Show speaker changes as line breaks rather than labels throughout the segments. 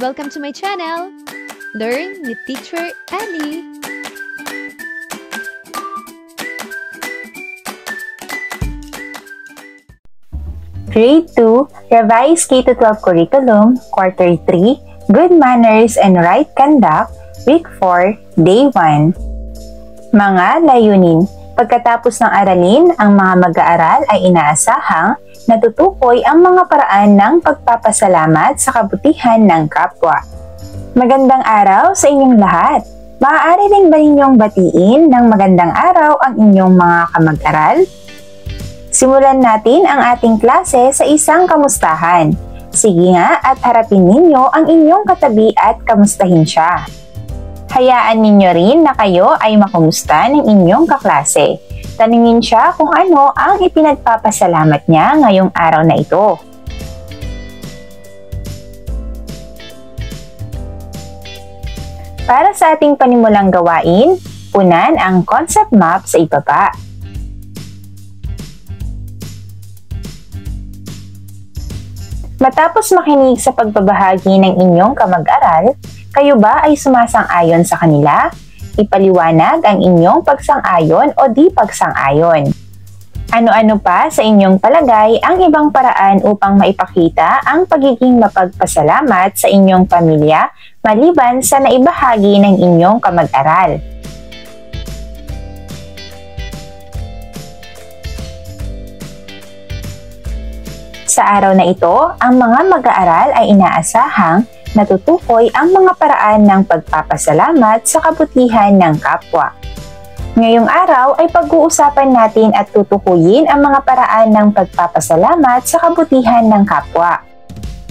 Welcome to my channel! Learn with Teacher Annie!
Grade 2, Revised K-12 Curriculum, Quarter 3, Good Manners and Right Conduct, Week 4, Day 1. Mga layunin. Pagkatapos ng aralin, ang mga mag-aaral ay inaasahang natutukoy ang mga paraan ng pagpapasalamat sa kabutihan ng kapwa. Magandang araw sa inyong lahat! Maaari rin ba ninyong batiin ng magandang araw ang inyong mga kamag-aral? Simulan natin ang ating klase sa isang kamustahan. Sige nga at harapin ninyo ang inyong katabi at kamustahin siya. Hayaan ninyo rin na kayo ay makumusta ng inyong kaklase. Tanungin siya kung ano ang ipinagpapasalamat niya ngayong araw na ito. Para sa ating panimulang gawain, punan ang concept map sa ibaba. Matapos makinig sa pagbabahagi ng inyong kamag-aral, kayo ba ay sumasang-ayon sa kanila? Ipaliwanag ang inyong pagsang-ayon o di pagsang-ayon. Ano-ano pa sa inyong palagay ang ibang paraan upang maipakita ang pagiging mapagpasalamat sa inyong pamilya maliban sa naibahagi ng inyong kamag-aral? Sa araw na ito, ang mga mag-aaral ay inaasahang natutukoy ang mga paraan ng pagpapasalamat sa kabutihan ng kapwa. Ngayong araw ay pag-uusapan natin at tutukuyin ang mga paraan ng pagpapasalamat sa kabutihan ng kapwa.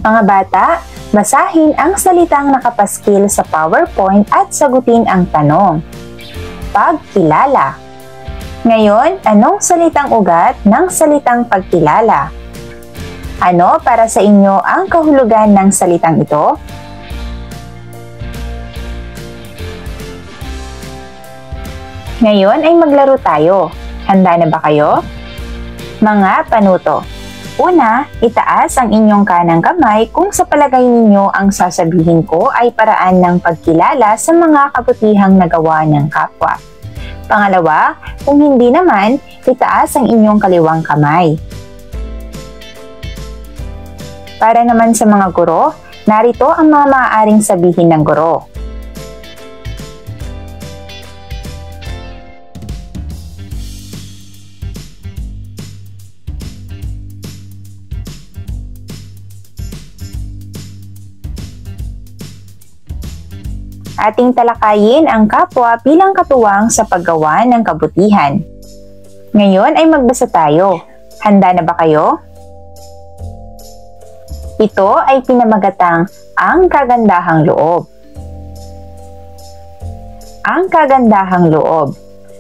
Mga bata, basahin ang salitang nakapaskil sa PowerPoint at sagutin ang tanong. Pagkilala. Ngayon, anong salitang ugat ng salitang pagkilala? Ano para sa inyo ang kahulugan ng salitang ito? Ngayon ay maglaro tayo. Handa na ba kayo? Mga panuto. Una, itaas ang inyong kanang kamay kung sa palagay ninyo ang sasabihin ko ay paraan ng pagkilala sa mga kabutihang nagawa ng kapwa. Pangalawa, kung hindi naman, itaas ang inyong kaliwang kamay. Para naman sa mga guro, narito ang mga maaaring sabihin ng guro. Ating talakayin ang kapwa bilang katuwang sa paggawa ng kabutihan. Ngayon ay magbasa tayo. Handa na ba kayo? Ito ay pinamagatang ang kagandahang loob. Ang kagandahang loob.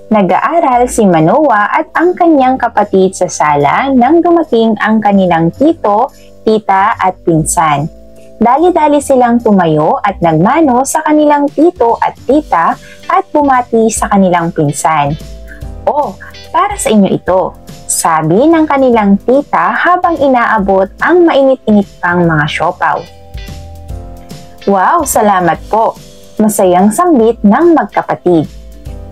Nag-aaral si Manoa at ang kanyang kapatid sa sala nang dumating ang kanilang tito, tita at pinsan. Dali-dali silang tumayo at nagmano sa kanilang tito at tita at bumati sa kanilang pinsan. "Oh, para sa inyo ito," sabi ng kanilang tita habang inaabot ang mainit-init pang mga siopaw. "Wow, salamat po!" Masayang sambit ng magkapatid.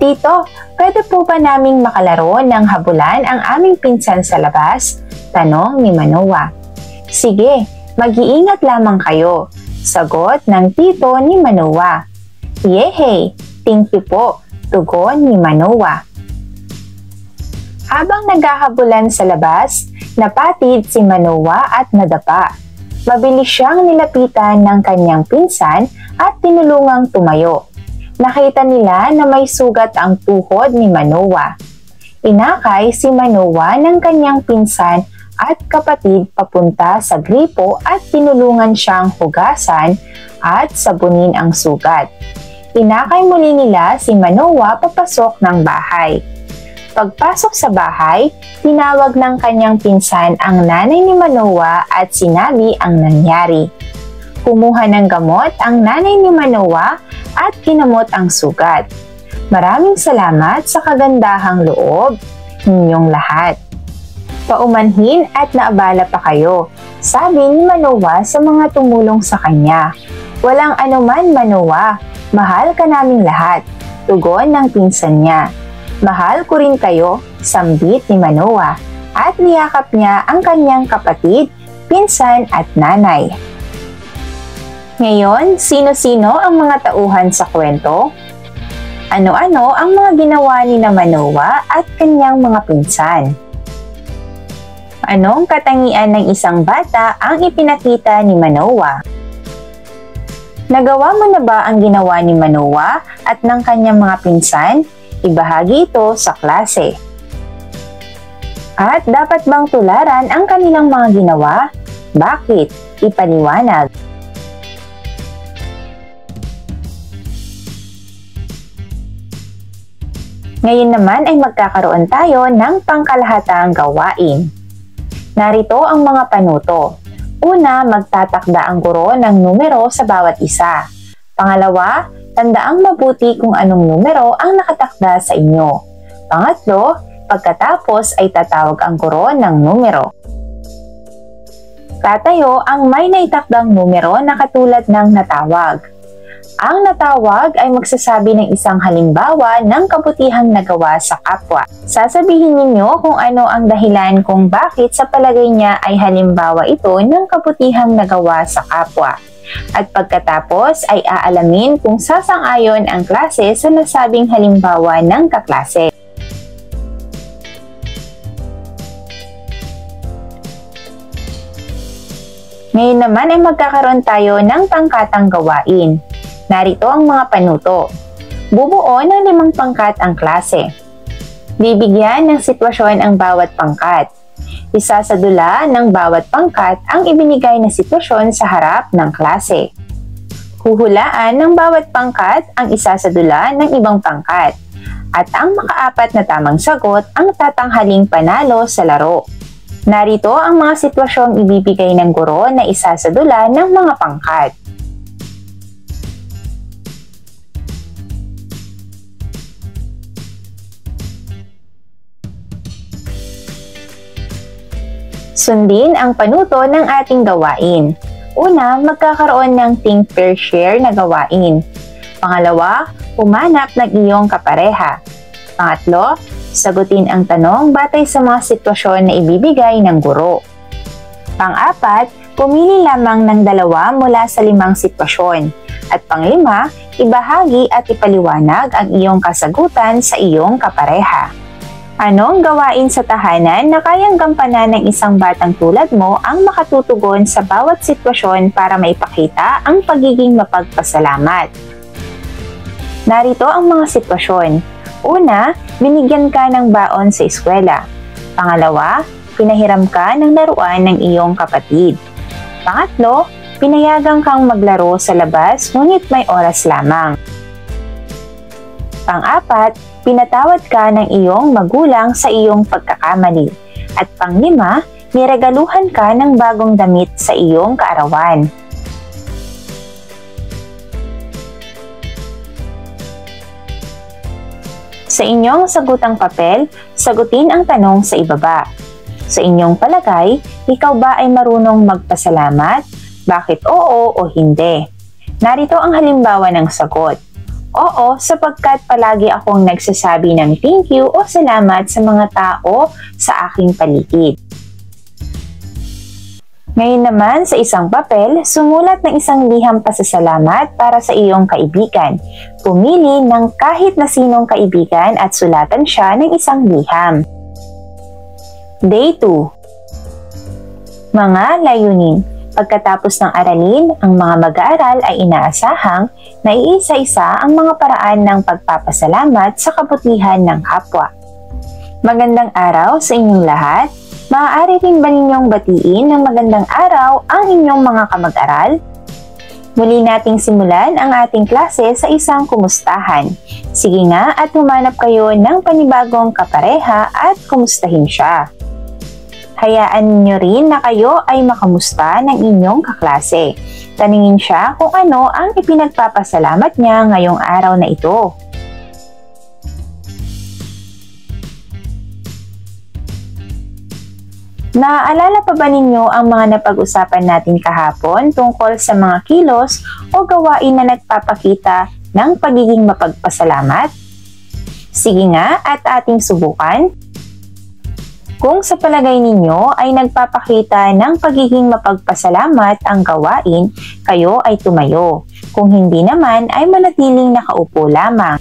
"Tito, pwede po ba naming makalaro ng habulan ang aming pinsan sa labas?" tanong ni Manoa. "Sige, mag-iingat lamang kayo," sagot ng tito ni Manoa. "Yehey, thank you po," tugon ni Manoa. Habang naghahabulan sa labas, napatid si Manoa at nadapa. Mabilis siyang nilapitan ng kanyang pinsan at tinulungang tumayo. Nakita nila na may sugat ang tuhod ni Manoa. Inakay si Manoa ng kanyang pinsan at kapatid papunta sa gripo at tinulungan siyang hugasan at sabunin ang sugat. Inakay muli nila si Manoa papasok ng bahay. Pagpasok sa bahay, tinawag ng kanyang pinsan ang nanay ni Manoa at sinabi ang nangyari. Kumuha ng gamot ang nanay ni Manoa at kinamot ang sugat. "Maraming salamat sa kagandahang loob ninyong lahat. Paumanhin at naabala pa kayo," sabi ni Manoa sa mga tumulong sa kanya. Walang anuman, Manoa. Mahal ka naming lahat. Tugon ng pinsan niya. Mahal ko rin kayo, sambit ni Manoa. At niyakap niya ang kanyang kapatid, pinsan at nanay. Ngayon, sino-sino ang mga tauhan sa kwento? Ano-ano ang mga ginawa ni Manoa at kanyang mga pinsan? Anong katangian ng isang bata ang ipinakita ni Manoa? Nagawa mo na ba ang ginawa ni Manoa at ng kanyang mga pinsan? Ibahagi ito sa klase. At dapat bang tularan ang kanilang mga ginawa? Bakit? Ipaliwanag. Ngayon naman ay magkakaroon tayo ng pangkalahatang gawain. Narito ang mga panuto. Una, magtatakda ang guro ng numero sa bawat isa. Pangalawa, tandaang mabuti kung anong numero ang nakatakda sa inyo. Pangatlo, pagkatapos ay tatawag ang guro ng numero. Tatayo ang may naitakdang numero na katulad ng natawag. Ang natawag ay magsasabi ng isang halimbawa ng kabutihang nagawa sa kapwa. Sasabihin ninyo kung ano ang dahilan kung bakit sa palagay niya ay halimbawa ito ng kabutihang nagawa sa kapwa. At pagkatapos ay aalamin kung sasang-ayon ang klase sa nasabing halimbawa ng kaklase. Ngayon naman ay magkakaroon tayo ng pangkatang gawain. Narito ang mga panuto. Bubuo ng 5 pangkat ang klase. Bibigyan ng sitwasyon ang bawat pangkat. Isasadula ng bawat pangkat ang ibinigay na sitwasyon sa harap ng klase. Huhulaan ng bawat pangkat ang isasadula ng ibang pangkat. At ang makaapat na tamang sagot ang tatanghaling panalo sa laro. Narito ang mga sitwasyong ibibigay ng guro na isasadula ng mga pangkat. Sundin ang panuto ng ating gawain. Una, magkakaroon ng think pair share na gawain. Pangalawa, humanap ng iyong kapareha. Pangatlo, sagutin ang tanong batay sa mga sitwasyon na ibibigay ng guro. Pang-apat, pumili lamang ng 2 mula sa 5 sitwasyon. At pang-5, ibahagi at ipaliwanag ang iyong kasagutan sa iyong kapareha. Anong gawain sa tahanan na kayang gampanan ng isang batang tulad mo ang makatutugon sa bawat sitwasyon para maipakita ang pagiging mapagpasalamat? Narito ang mga sitwasyon. Una, binigyan ka ng baon sa eskwela. Pangalawa, pinahiram ka ng laruan ng iyong kapatid. Pangatlo, pinayagan kang maglaro sa labas ngunit may oras lamang. Pang-apat, pinatawad ka ng iyong magulang sa iyong pagkakamali. At pang-5, niregaluhan ka ng bagong damit sa iyong kaarawan. Sa inyong sagutang papel, sagutin ang tanong sa ibaba. Sa inyong palagay, ikaw ba ay marunong magpasalamat? Bakit oo o hindi? Narito ang halimbawa ng sagot. Oo, sapagkat palagi akong nagsasabi ng thank you o salamat sa mga tao sa aking paligid. Ngayon naman sa isang papel, sumulat ng isang liham pasasalamat para sa iyong kaibigan. Pumili ng kahit na sinong kaibigan at sulatan siya ng isang liham. Day 2. Mga layunin. Pagkatapos ng aralin, ang mga mag-aaral ay inaasahang na iisa-isa ang mga paraan ng pagpapasalamat sa kabutihan ng kapwa. Magandang araw sa inyong lahat. Maaari rin ba ninyong batiin ng magandang araw ang inyong mga kamag-aral? Muli nating simulan ang ating klase sa isang kumustahan. Sige nga at humanap kayo ng panibagong kapareha at kumustahin siya. Hayaan ninyo rin na kayo ay makamusta ng inyong kaklase. Tanungin siya kung ano ang ipinagpapasalamat niya ngayong araw na ito. Naaalala pa ba ninyo ang mga napag-usapan natin kahapon tungkol sa mga kilos o gawain na nagpapakita ng pagiging mapagpasalamat? Sige nga at ating subukan. Kung sa palagay ninyo ay nagpapakita ng pagiging mapagpasalamat ang gawain, kayo ay tumayo. Kung hindi naman ay manatiling nakaupo lamang.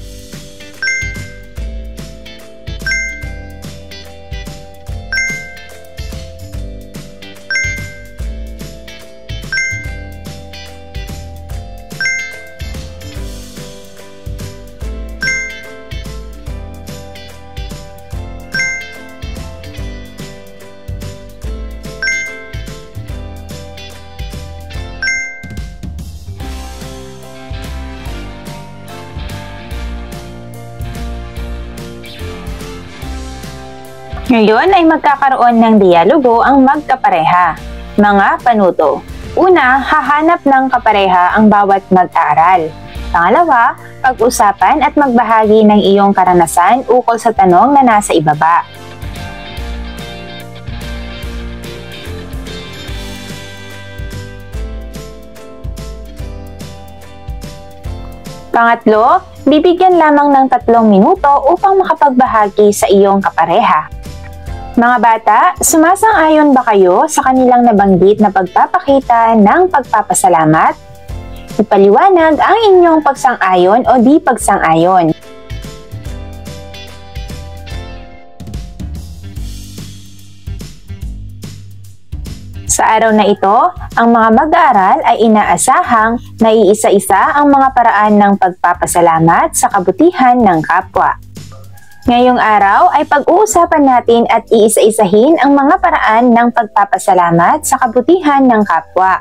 Ngayon ay magkakaroon ng dialogo ang magkapareha. Mga panuto. Una, hahanap ng kapareha ang bawat mag-aaral. Pangalawa, pag-usapan at magbahagi ng iyong karanasan ukol sa tanong na nasa ibaba. Pangatlo, bibigyan lamang ng 3 minuto upang makapagbahagi sa iyong kapareha. Mga bata, sumasang-ayon ba kayo sa kanilang nabanggit na pagpapakita ng pagpapasalamat? Ipaliwanag ang inyong pagsang-ayon o di pagsang-ayon. Sa araw na ito, ang mga mag-aaral ay inaasahang na iisa-isa ang mga paraan ng pagpapasalamat sa kabutihan ng kapwa. Ngayong araw ay pag-uusapan natin at iisa-isahin ang mga paraan ng pagpapasalamat sa kabutihan ng kapwa.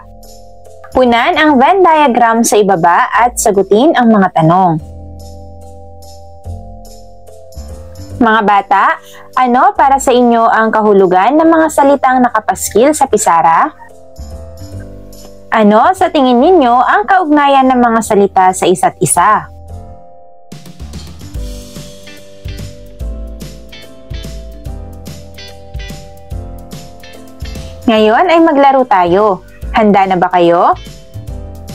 Punan ang Venn diagram sa ibaba at sagutin ang mga tanong. Mga bata, ano para sa inyo ang kahulugan ng mga salitang nakapaskil sa pisara? Ano sa tingin ninyo ang kaugnayan ng mga salita sa isa't isa? Ngayon ay maglaro tayo. Handa na ba kayo?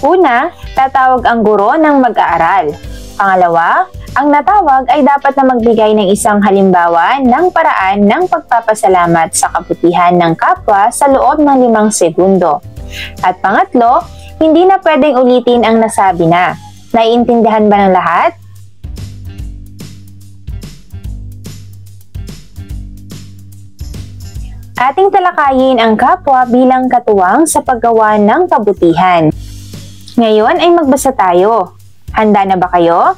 Una, tatawag ang guro ng mag-aaral. Pangalawa, ang natawag ay dapat na magbigay ng isang halimbawa ng paraan ng pagpapasalamat sa kabutihan ng kapwa sa loob ng 5 segundo. At pangatlo, hindi na pwedeng ulitin ang nasabi na. Naiintindihan ba ng lahat? Ating talakayin ang kapwa bilang katuwang sa paggawa ng kabutihan. Ngayon ay magbasa tayo. Handa na ba kayo?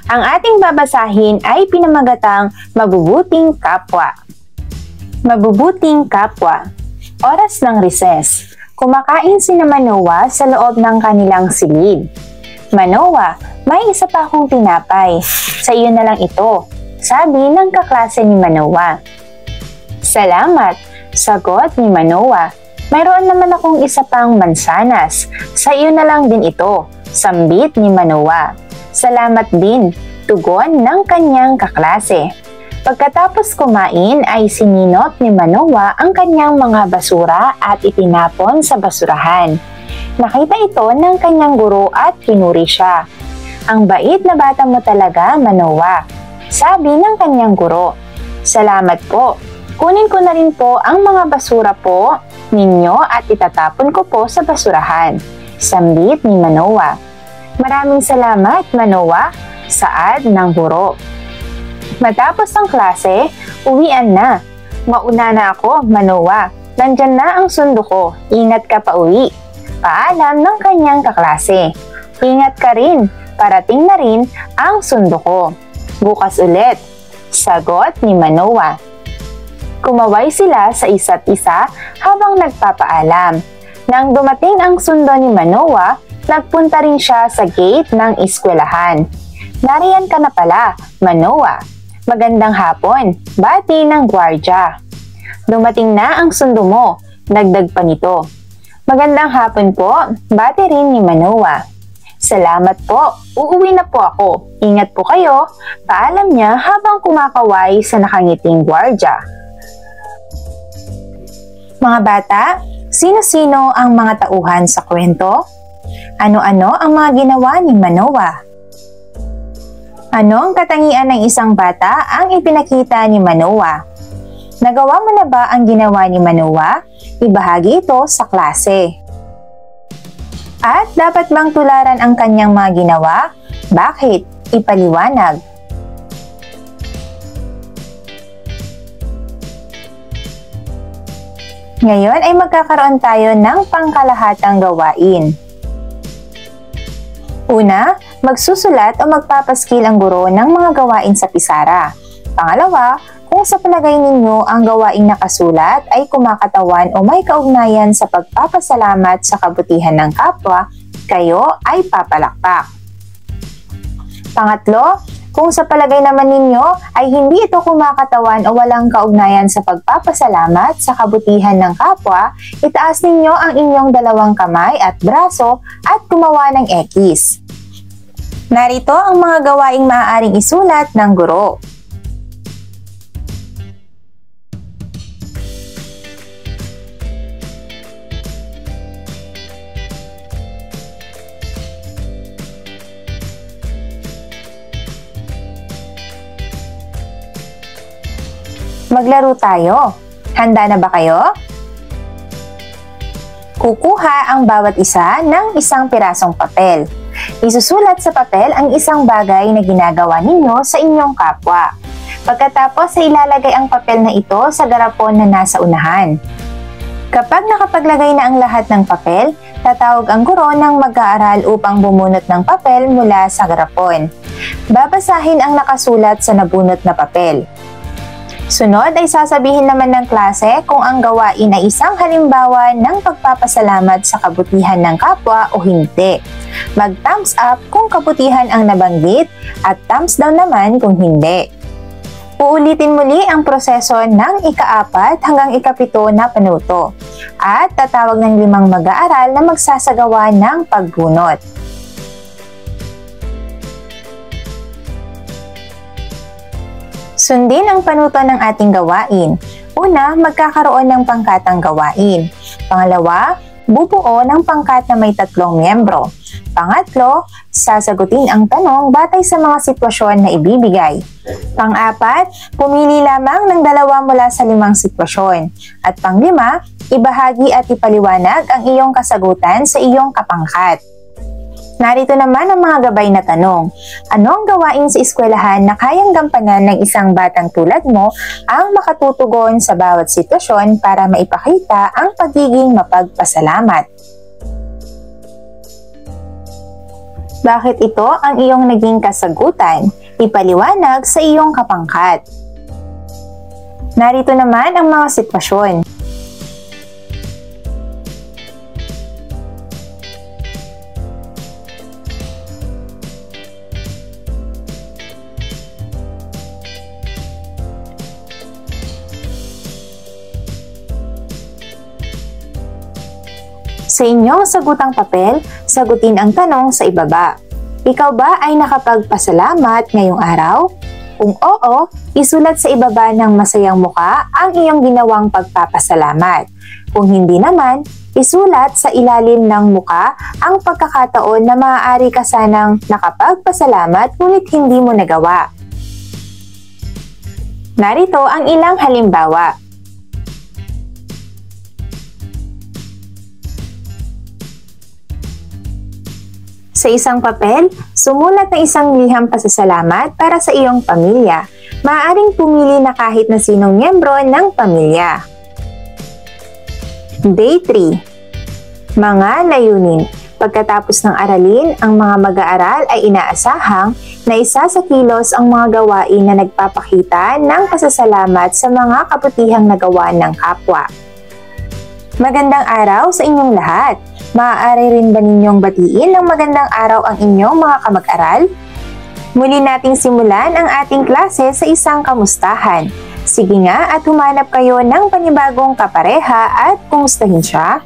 Ang ating babasahin ay pinamagatang Mabubuting Kapwa. Mabubuting kapwa. Oras ng recess. Kumakain sina Manoa sa loob ng kanilang silid. Manoa, may isa pa akong tinapay. Sa iyo na lang ito, sabi ng kaklase ni Manoa. Salamat, sagot ni Manoa. Mayroon naman akong isa pang mansanas. Sa iyo na lang din ito, sambit ni Manoa. Salamat din, tugon ng kanyang kaklase. Pagkatapos kumain ay sininot ni Manoa ang kanyang mga basura at itinapon sa basurahan. Nakita ito ng kanyang guro at pinuri siya. Ang bait na bata mo talaga, Manoa, sabi ng kanyang guro. Salamat po. Kunin ko na rin po ang mga basura po ninyo at itatapon ko po sa basurahan, sambit ni Manoa. Maraming salamat, Manoa, saad ng guro. Matapos ang klase, uwian na. Mauna na ako, Manoa. Nandyan na ang sundo ko. Ingat ka pa uwi. Paalam ng kanyang kaklase. Ingat ka rin. Parating na rin ang sundo ko. Bukas ulit, sagot ni Manoa. Kumaway sila sa isa't isa habang nagpapaalam. Nang dumating ang sundo ni Manoa, nagpunta rin siya sa gate ng eskwelahan. Nariyan ka na pala, Manoa. Magandang hapon, bati ng gwardya. Dumating na ang sundo mo, dagdag pa nito. Magandang hapon po, bati rin ni Manoa. Salamat po, uuwi na po ako. Ingat po kayo, paalam niya habang kumakaway sa nakangiting gwardya. Mga bata, sino-sino ang mga tauhan sa kwento? Ano-ano ang mga ginawa ni Manoah? Ano ang katangian ng isang bata ang ipinakita ni Manoah? Nagawa mo na ba ang ginawa ni Manoah? Ibahagi ito sa klase. At dapat bang tularan ang kanyang mga ginawa? Bakit? Ipaliwanag. Ngayon ay magkakaroon tayo ng pangkalahatang gawain. Una, magsusulat o magpapaskil ang guro ng mga gawain sa pisara. Pangalawa, kung sa palagay ninyo ang gawaing nakasulat ay kumakatawan o may kaugnayan sa pagpapasalamat sa kabutihan ng kapwa, kayo ay papalakpak. Pangatlo, kung sa palagay naman ninyo ay hindi ito kumakatawan o walang kaugnayan sa pagpapasalamat sa kabutihan ng kapwa, itaas ninyo ang inyong dalawang kamay at braso at gumawa ng X. Narito ang mga gawaing maaaring isulat ng guro. Maglaro tayo. Handa na ba kayo? Kukuha ang bawat isa ng isang pirasong papel. Isusulat sa papel ang isang bagay na ginagawa ninyo sa inyong kapwa. Pagkatapos ay ilalagay ang papel na ito sa garapon na nasa unahan. Kapag nakapaglagay na ang lahat ng papel, tatawag ang guro ng mag-aaral upang bumunot ng papel mula sa garapon. Babasahin ang nakasulat sa nabunot na papel. Sunod ay sasabihin naman ng klase kung ang gawain ay isang halimbawa ng pagpapasalamat sa kabutihan ng kapwa o hindi. Mag-thumbs up kung kabutihan ang nabanggit at thumbs down naman kung hindi. Uulitin muli ang proseso ng ika-4 hanggang ika-7 na panuto at tatawag ng 5 mag-aaral na magsasagawa ng pagbunot. Sundin ang panuto ng ating gawain. Una, magkakaroon ng pangkatang gawain. Pangalawa, bubuo ng pangkat na may 3 miyembro. Pangatlo, sasagutin ang tanong batay sa mga sitwasyon na ibibigay. Pang-4, pumili lamang ng 2 mula sa 5 sitwasyon. At pang-5, ibahagi at ipaliwanag ang iyong kasagutan sa iyong kapangkat. Narito naman ang mga gabay na tanong. Ano ang gawain sa eskwelahan na kayang gampanan ng isang batang tulad mo ang makatutugon sa bawat sitwasyon para maipakita ang pagiging mapagpasalamat? Bakit ito ang iyong naging kasagutan? Ipaliwanag sa iyong kapangkat. Narito naman ang mga sitwasyon. Sa inyong sagutang papel, sagutin ang tanong sa ibaba. Ikaw ba ay nakapagpasalamat ngayong araw? Kung oo, isulat sa ibaba ng masayang muka ang iyong ginawang pagpapasalamat. Kung hindi naman, isulat sa ilalim ng muka ang pagkakataon na maaari ka sanang nakapagpasalamat ngunit hindi mo nagawa. Narito ang ilang halimbawa. Sa isang papel, sumulat ng isang liham pasasalamat para sa iyong pamilya. Maaaring pumili na kahit na sinong miyembro ng pamilya. Day 3. Mga layunin. Pagkatapos ng aralin, ang mga mag-aaral ay inaasahang na isa sa kilos ang mga gawain na nagpapakita ng pasasalamat sa mga kabutihang nagawa ng kapwa. Magandang araw sa inyong lahat! Maaari rin ba ninyong batiin ng magandang araw ang inyong mga kamag-aral? Muli nating simulan ang ating klase sa isang kamustahan. Sige nga at humanap kayo ng panibagong kapareha at kumustahin siya.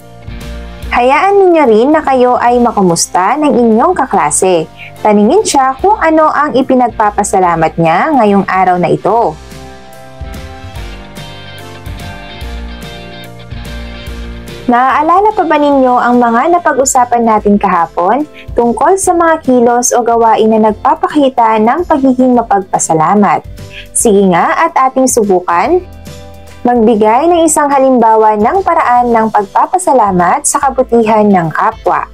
Hayaan ninyo rin na kayo ay makumusta ng inyong kaklase. Taningin siya kung ano ang ipinagpapasalamat niya ngayong araw na ito. Naaalala pa ba ninyo ang mga napag-usapan natin kahapon tungkol sa mga kilos o gawain na nagpapakita ng pagiging mapagpasalamat? Sige nga at ating subukan. Magbigay ng isang halimbawa ng paraan ng pagpapasalamat sa kabutihan ng kapwa.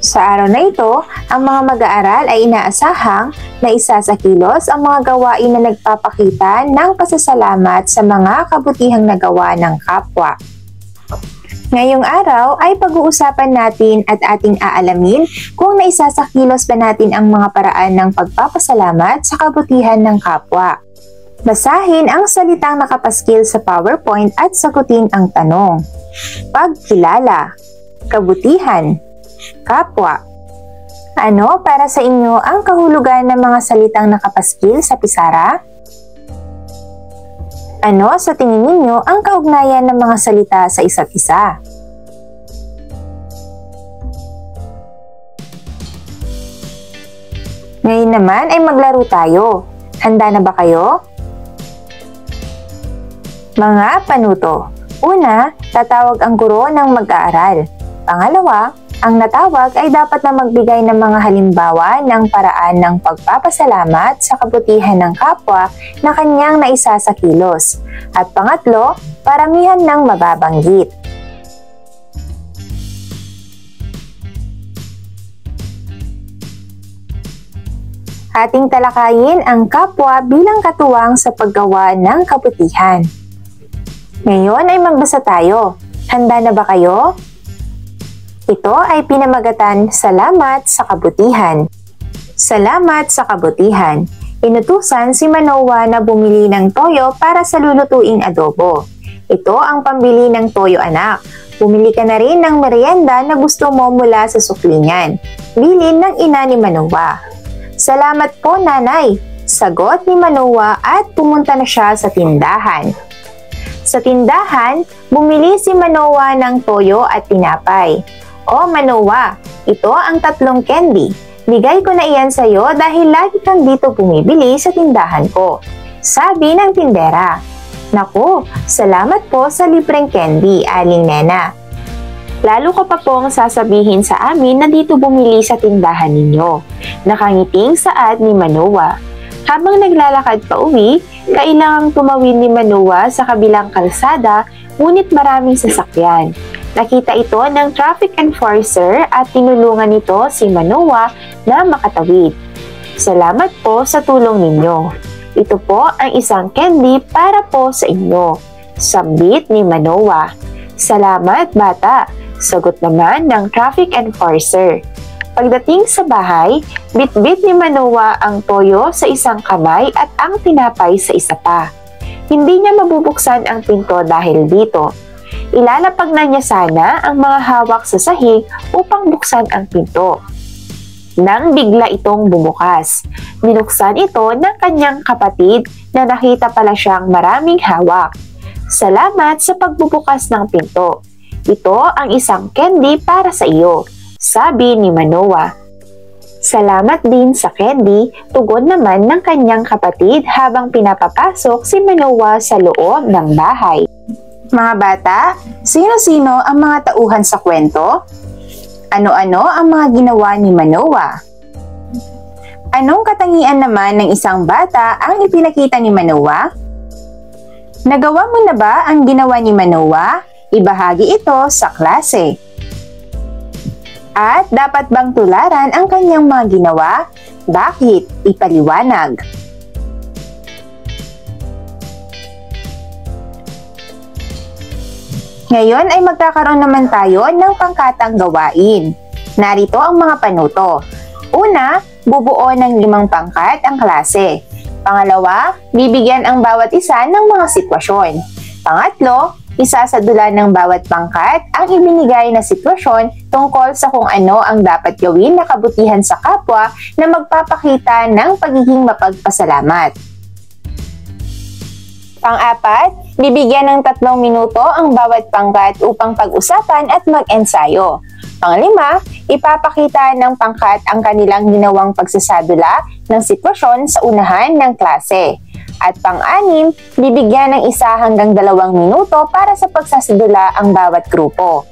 Sa araw na ito, ang mga mag-aaral ay inaasahang na isa sa kilos ang mga gawain na nagpapakita ng pasasalamat sa mga kabutihang nagawa ng kapwa. Ngayong araw ay pag-uusapan natin at ating aalamin kung naisasakilos ba natin ang mga paraan ng pagpapasalamat sa kabutihan ng kapwa. Basahin ang salitang nakapaskil sa PowerPoint at sagutin ang tanong. Pagkilala, kabutihan, kapwa. Ano para sa inyo ang kahulugan ng mga salitang nakapaskil sa pisara? Ano sa tingin ninyo ang kaugnayan ng mga salita sa isa't isa? Ngayon naman ay maglaro tayo. Handa na ba kayo? Mga panuto. Una, tatawag ang guro ng mag-aaral. Pangalawa, ang natawag ay dapat na magbigay ng mga halimbawa ng paraan ng pagpapasalamat sa kabutihan ng kapwa na kanyang naisasakilos. At pangatlo, paramihan ng mababanggit. Ating talakayin ang kapwa bilang katuwang sa paggawa ng kabutihan. Ngayon ay magbasa tayo. Handa na ba kayo? Ito ay pinamagatan, Salamat sa Kabutihan. Salamat sa kabutihan. Inutusan si Manoa na bumili ng toyo para sa lulutuing adobo. Ito ang pambili ng toyo, anak. Bumili ka na rin ng merienda na gusto mo mula sa suklingan. Bilin ng ina ni Manoa. Salamat po, nanay. Sagot ni Manoa at pumunta na siya sa tindahan. Sa tindahan, bumili si Manoa ng toyo at tinapay. O Manoa, ito ang 3 candy. Bigay ko na iyan sa iyo dahil lagi kang dito bumibili sa tindahan ko. Sabi ng tindera. Naku, salamat po sa libreng candy, Aling Nena. Lalo ko pa pong sasabihin sa amin na dito bumili sa tindahan ninyo. Nakangiting saad ni Manoa. Habang naglalakad pa uwi, kailangang tumawid ni Manoa sa kabilang kalsada, ngunit maraming sasakyan. Nakita ito ng traffic enforcer at tinulungan nito si Manoa na makatawid. Salamat po sa tulong ninyo. Ito po ang isang candy para po sa inyo. Sambit ni Manoa. Salamat, bata. Sagot naman ng traffic enforcer. Pagdating sa bahay, bit-bit ni Manoa ang toyo sa isang kamay at ang tinapay sa isa pa. Hindi niya mabubuksan ang pinto dahil dito. Ilalapag na niya sana ang mga hawak sa sahig upang buksan ang pinto. Nang bigla itong bumukas, binuksan ito ng kanyang kapatid na nakita pala siyang maraming hawak. Salamat sa pagbubukas ng pinto. Ito ang isang candy para sa iyo, sabi ni Manoa. Salamat din sa candy, tugon naman ng kanyang kapatid habang pinapapasok si Manoa sa loob ng bahay. Mga bata, sino-sino ang mga tauhan sa kwento? Ano-ano ang mga ginawa ni Manoa? Anong katangian naman ng isang bata ang ipinakita ni Manoa? Nagawa mo na ba ang ginawa ni Manoa? Ibahagi ito sa klase. At dapat bang tularan ang kanyang mga ginawa? Bakit? Ipaliwanag. Ngayon ay magkakaroon naman tayo ng pangkatang gawain. Narito ang mga panuto. Una, bubuo ng 5 pangkat ang klase. Pangalawa, bibigyan ang bawat isa ng mga sitwasyon. Pangatlo, isasadula ng bawat pangkat ang ibinigay na sitwasyon tungkol sa kung ano ang dapat gawin na kabutihan sa kapwa na magpapakita ng pagiging mapagpasalamat. Pang-apat, bibigyan ng 3 minuto ang bawat pangkat upang pag-usapan at mag-ensayo. Pang-5, ipapakita ng pangkat ang kanilang ginawang pagsasadula ng sitwasyon sa unahan ng klase. At pang-anim, bibigyan ng 1 hanggang 2 minuto para sa pagsasadula ang bawat grupo.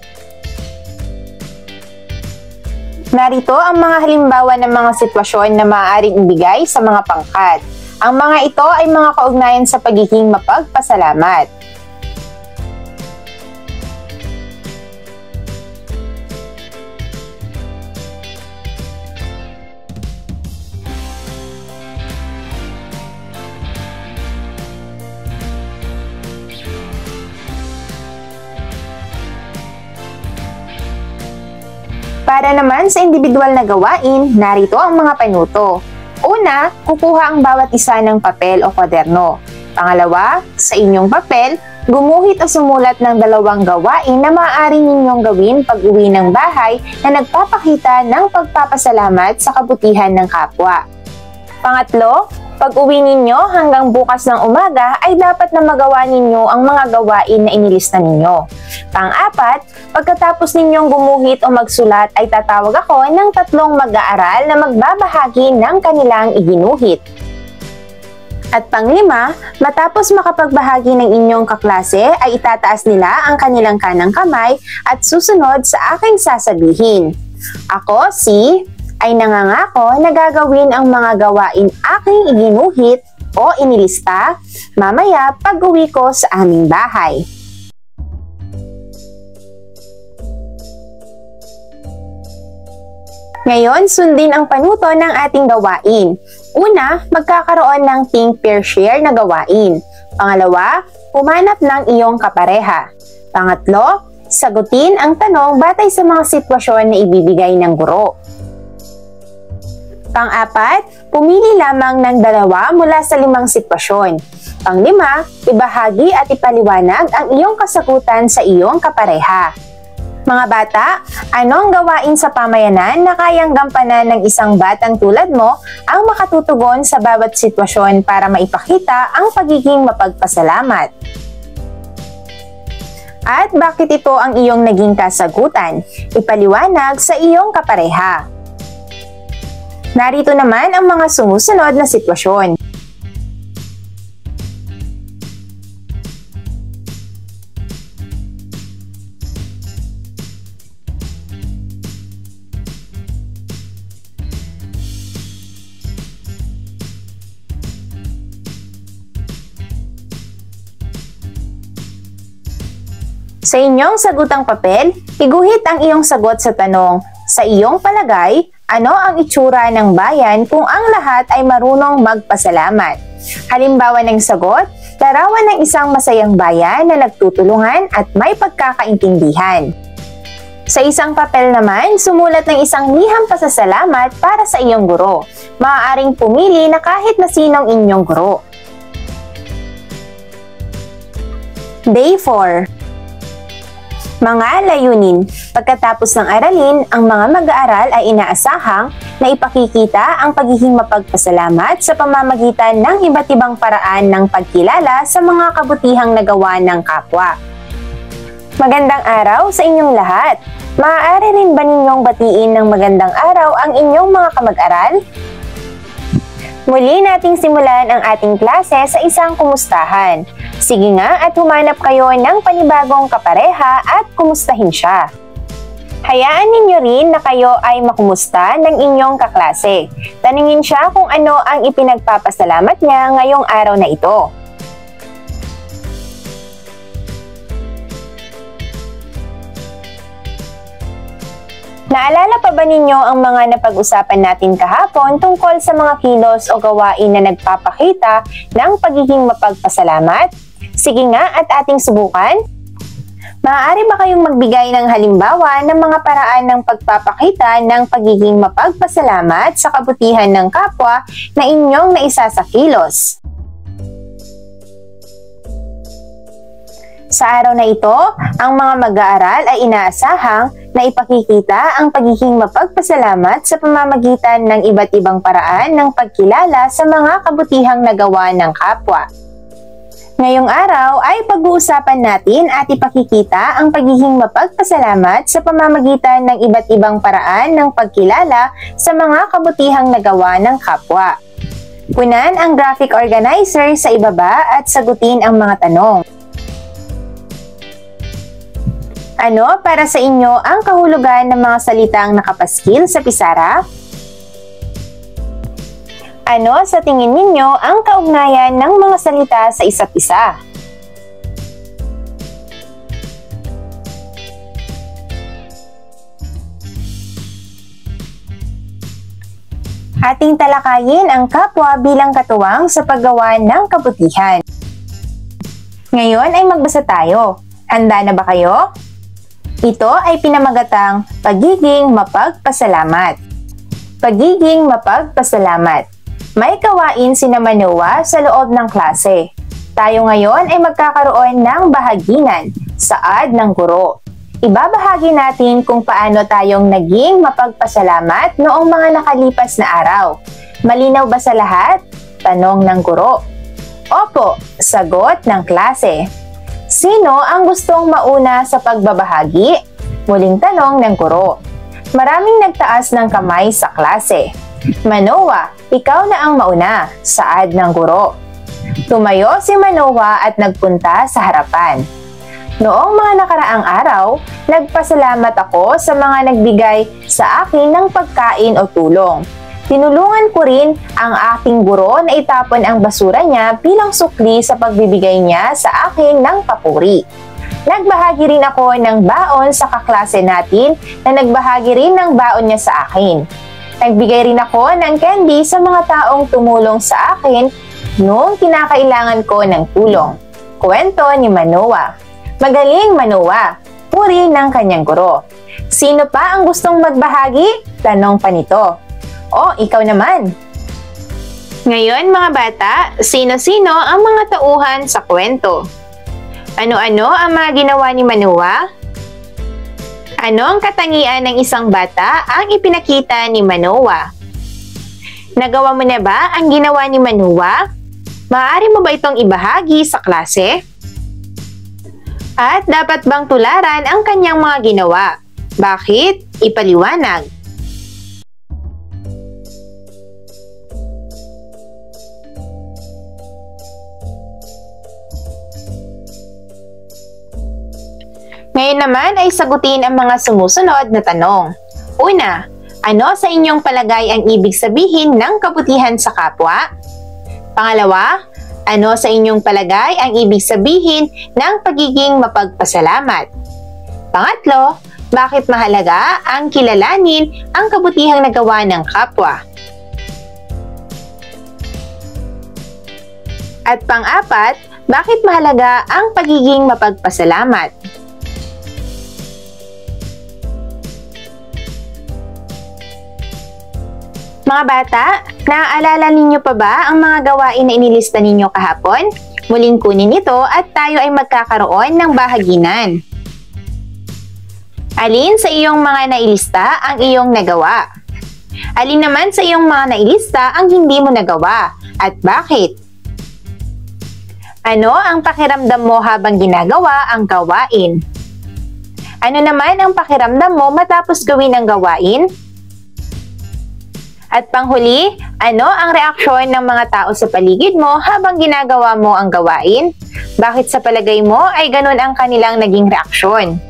Narito ang mga halimbawa ng mga sitwasyon na maaaring ibigay sa mga pangkat. Ang mga ito ay mga kaugnayan sa pagiging mapagpasalamat. Para naman sa individual na gawain, narito ang mga panuto. Una, kukuha ang bawat isa ng papel o kwaderno. Pangalawa, sa inyong papel, gumuhit o sumulat ng 2 gawain na maaari ninyong gawin pag-uwi ng bahay na nagpapakita ng pagpapasalamat sa kabutihan ng kapwa. Pangatlo, pag-uwi ninyo hanggang bukas ng umaga ay dapat na magawa ninyo ang mga gawain na inilista ninyo. Pang-apat, pagkatapos ninyong gumuhit o magsulat ay tatawag ako ng 3 mag-aaral na magbabahagi ng kanilang iginuhit. At pang-5, matapos makapagbahagi ng inyong kaklase ay itataas nila ang kanilang kanang kamay at susunod sa aking sasabihin. Ako, ay nangangako na gagawin ang mga gawain aking iginuhit o inilista mamaya pag-uwi ko sa aming bahay. Ngayon, sundin ang panuto ng ating gawain. Una, magkakaroon ng think pair share na gawain. Pangalawa, humanap ng iyong kapareha. Pangatlo, sagutin ang tanong batay sa mga sitwasyon na ibibigay ng guro. Pang-apat, pumili lamang ng 2 mula sa 5 sitwasyon. Pang-5, ibahagi at ipaliwanag ang iyong kasagutan sa iyong kapareha. Mga bata, ano ang gawain sa pamayanan na kayang gampanan ng isang batang tulad mo ang makatutugon sa bawat sitwasyon para maipakita ang pagiging mapagpasalamat? At bakit ito ang iyong naging kasagutan? Ipaliwanag sa iyong kapareha. Narito naman ang mga sumusunod na sitwasyon. Sa inyong sagutang papel, iguhit ang iyong sagot sa tanong, sa iyong palagay, ano ang itsura ng bayan kung ang lahat ay marunong magpasalamat? Halimbawa ng sagot, larawan ng isang masayang bayan na nagtutulungan at may pagkakaintindihan. Sa isang papel naman, sumulat ng isang liham pasasalamat para sa iyong guro. Maaaring pumili na kahit na sinong inyong guro. Day 4. Mga layunin. Pagkatapos ng aralin, ang mga mag-aaral ay inaasahang na ipakikita ang pagiging mapagpasalamat sa pamamagitan ng iba't ibang paraan ng pagkilala sa mga kabutihang nagawa ng kapwa. Magandang araw sa inyong lahat! Maaari rin ba ninyong batiin ng magandang araw ang inyong mga kamag-aral? Muli nating simulan ang ating klase sa isang kumustahan. Sige nga at humanap kayo ng panibagong kapareha at kumustahin siya. Hayaan ninyo rin na kayo ay makumusta ng inyong kaklase. Tanungin siya kung ano ang ipinagpapasalamat niya ngayong araw na ito. Naalala pa ba ninyo ang mga napag-usapan natin kahapon tungkol sa mga kilos o gawain na nagpapakita ng pagiging mapagpasalamat? Sige nga at ating subukan. Maaari ba kayong magbigay ng halimbawa ng mga paraan ng pagpapakita ng pagiging mapagpasalamat sa kabutihan ng kapwa na inyong naisasakilos? Sa araw na ito, ang mga mag-aaral ay inaasahang na ipakikita ang pagiging mapagpasalamat sa pamamagitan ng iba't ibang paraan ng pagkilala sa mga kabutihang nagawa ng kapwa. Ngayong araw ay pag-uusapan natin at ipakikita ang pagiging mapagpasalamat sa pamamagitan ng iba't ibang paraan ng pagkilala sa mga kabutihang nagawa ng kapwa. Punan ang graphic organizer sa ibaba at sagutin ang mga tanong. Ano para sa inyo ang kahulugan ng mga salitang nakapaskil sa pisara? Ano sa tingin ninyo ang kaugnayan ng mga salita sa isa't isa? Ating talakayin ang kapwa bilang katuwang sa paggawa ng kabutihan. Ngayon ay magbasa tayo. Handa na ba kayo? Ito ay pinamagatang pagiging mapagpasalamat. Pagiging mapagpasalamat. May gawain sina Manoa sa loob ng klase. Tayo ngayon ay magkakaroon ng bahaginan, saad ng guro. Ibabahagi natin kung paano tayong naging mapagpasalamat noong mga nakalipas na araw. Malinaw ba sa lahat? Tanong ng guro. Opo, sagot ng klase. Sino ang gustong mauna sa pagbabahagi? Muling tanong ng guro. Maraming nagtaas ng kamay sa klase. Manoa, ikaw na ang mauna, saad ng guro. Tumayo si Manoa at nagpunta sa harapan. Noong mga nakaraang araw, nagpasalamat ako sa mga nagbigay sa akin ng pagkain o tulong. Tinulungan ko rin ang aking guro na itapon ang basura niya bilang sukli sa pagbibigay niya sa akin ng papuri. Nagbahagi rin ako ng baon sa kaklase natin na nagbahagi rin ng baon niya sa akin. Nagbigay rin ako ng candy sa mga taong tumulong sa akin noong kinakailangan ko ng tulong. Kwento ni Manoa. Magaling, Manoa! Puri ng kanyang guro. Sino pa ang gustong magbahagi? Tanong pa nito. O, ikaw naman. Ngayon mga bata, sino-sino ang mga tauhan sa kwento? Ano-ano ang mga ginawa ni Manoa? Ano ang katangian ng isang bata ang ipinakita ni Manoa? Nagawa mo na ba ang ginawa ni Manoa? Maaari mo ba itong ibahagi sa klase? At dapat bang tularan ang kanyang mga ginawa? Bakit? Ipaliwanag. Ngayon naman ay sagutin ang mga sumusunod na tanong. Una, ano sa inyong palagay ang ibig sabihin ng kabutihan sa kapwa? Pangalawa, ano sa inyong palagay ang ibig sabihin ng pagiging mapagpasalamat? Pangatlo, bakit mahalaga ang kilalanin ang kabutihang nagawa ng kapwa? At pang-apat, bakit mahalaga ang pagiging mapagpasalamat? Mga bata, naaalala ninyo pa ba ang mga gawain na inilista ninyo kahapon? Muling kunin ito at tayo ay magkakaroon ng bahaginan. Alin sa iyong mga nailista ang iyong nagawa? Alin naman sa iyong mga nailista ang hindi mo nagawa? At bakit? Ano ang pakiramdam mo habang ginagawa ang gawain? Ano naman ang pakiramdam mo matapos gawin ang gawain? At panghuli, ano ang reaksyon ng mga tao sa paligid mo habang ginagawa mo ang gawain? Bakit sa palagay mo ay ganun ang kanilang naging reaksyon?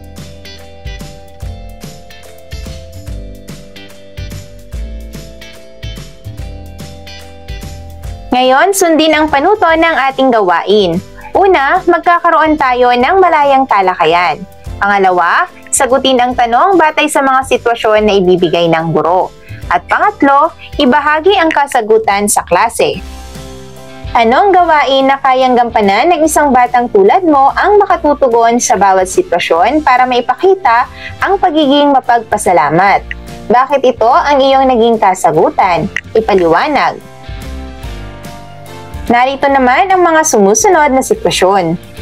Ngayon, sundin ang panuto ng ating gawain. Una, magkakaroon tayo ng malayang talakayan. Pangalawa, sagutin ang tanong batay sa mga sitwasyon na ibibigay ng guro. At pangatlo, ibahagi ang kasagutan sa klase. Anong gawain na kayang gampanan ng isang batang tulad mo ang makatutugon sa bawat sitwasyon para maipakita ang pagiging mapagpasalamat? Bakit ito ang iyong naging kasagutan? Ipaliwanag. Narito naman ang mga sumusunod na sitwasyon.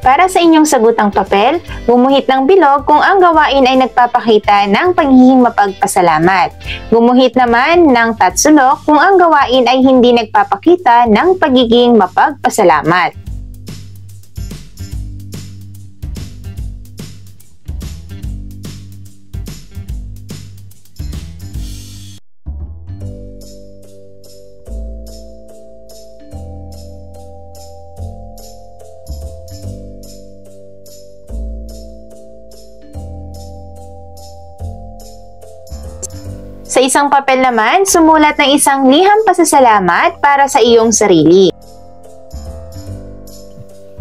Para sa inyong sagutang papel, gumuhit ng bilog kung ang gawain ay nagpapakita ng pagiging mapagpasalamat. Gumuhit naman ng tatsulok kung ang gawain ay hindi nagpapakita ng pagiging mapagpasalamat. Sa isang papel naman, sumulat ng isang liham pasasalamat para sa iyong sarili.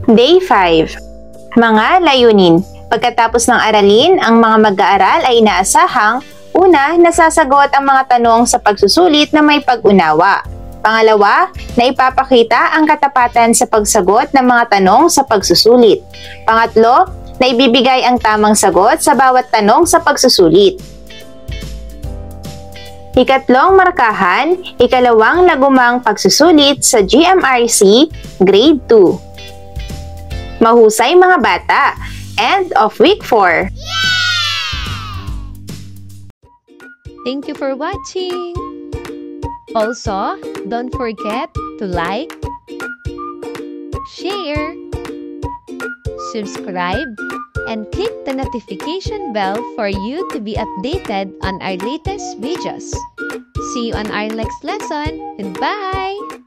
Day 5. Mga layunin. Pagkatapos ng aralin, ang mga mag-aaral ay inaasahang una, nasasagot ang mga tanong sa pagsusulit na may pag-unawa. Pangalawa, na ipapakita ang katapatan sa pagsagot ng mga tanong sa pagsusulit. Pangatlo, na ibibigay ang tamang sagot sa bawat tanong sa pagsusulit. Ikatlong markahan, ikalawang lagumang pagsusulit sa GMRC Grade 2. Mahusay mga bata! End of Week 4.
Thank you for watching! Also, don't forget to like, share, subscribe, and click the notification bell for you to be updated on our latest videos. See you on our next lesson. Goodbye!